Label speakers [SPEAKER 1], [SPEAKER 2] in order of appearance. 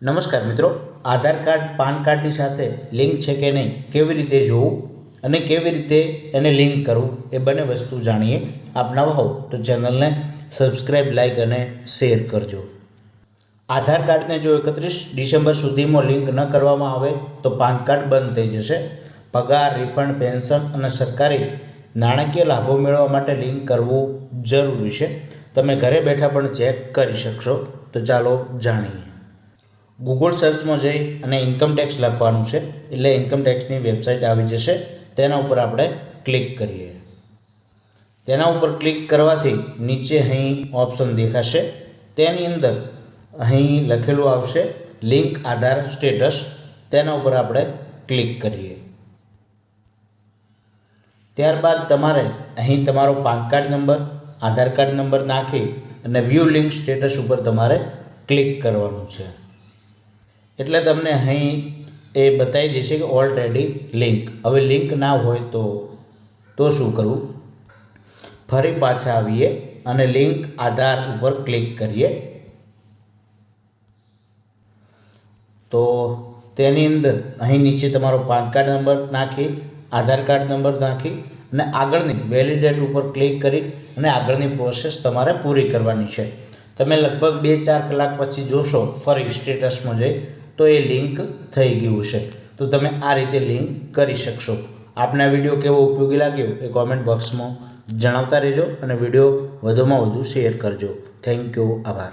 [SPEAKER 1] નમસ્કાર મિત્રો, આધાર card PAN કાર્ડની સાથે લિંક છે કે નહીં, કેવી રીતે જોવું અને કેવી રીતે એને લિંક કરવું એ બંને વસ્તુ જાણીએ. આપ નવા હોવ તો ચેનલને સબસ્ક્રાઈબ, લાઈક અને શેર કરજો. આધાર કાર્ડને જો 31 ડિસેમ્બર સુધીમાં લિંક ન કરવામાં આવે તો પાન કાર્ડ બંધ થઈ જશે. પગાર, રિફંડ, પેન્શન અને સરકારી નાણાકીય લાભો મેળવવા માટે લિંક કરવું જરૂરી છે. તમે ઘરે બેઠા પણ ચેક કરી શકશો. તો ચાલો જાણીએ. ગૂગલ સર્ચમાં જઈ અને ઇન્કમ ટેક્સ લખવાનું છે, એટલે ઇન્કમ ટેક્સની વેબસાઇટ આવી જશે. તેના ઉપર આપણે ક્લિક કરીએ. તેના ઉપર ક્લિક કરવાથી નીચે અહીં ઓપ્શન દેખાશે. તેની અંદર અહીં લખેલું આવશે લિંક આધાર સ્ટેટસ. તેના ઉપર આપણે ક્લિક કરીએ. ત્યારબાદ તમારે અહીં તમારો પાન કાર્ડ નંબર, આધાર કાર્ડ નંબર નાખી અને વ્યૂ લિંક સ્ટેટસ ઉપર તમારે ક્લિક કરવાનું છે. એટલે તમને અહીં એ બતાવી દેશે કે ઓલરેડી લિંક. હવે લિંક ના હોય તો શું કરવું? ફરી પાછા આવીએ અને લિંક આધાર ઉપર ક્લિક કરીએ. તો તેની અંદર અહીં નીચે તમારો પાન કાર્ડ નંબર નાખી, આધાર કાર્ડ નંબર નાખી અને આગળની વેલિડેટ ઉપર ક્લિક કરી અને આગળની પ્રોસેસ તમારે પૂરી કરવાની છે. તમે લગભગ 2-4 કલાક પછી જોશો ફરી સ્ટેટસમાં જઈ તો એ લિંક થઈ ગયું છે. તો તમે આ રીતે લિંક કરી શકશો. આપને આ વિડીયો કેવો ઉપયોગી લાગ્યો એ કોમેન્ટ બોક્સમાં જણાવતા રહેજો અને વિડીયો વધુમાં વધુ શેર કરજો. Thank you. આભાર.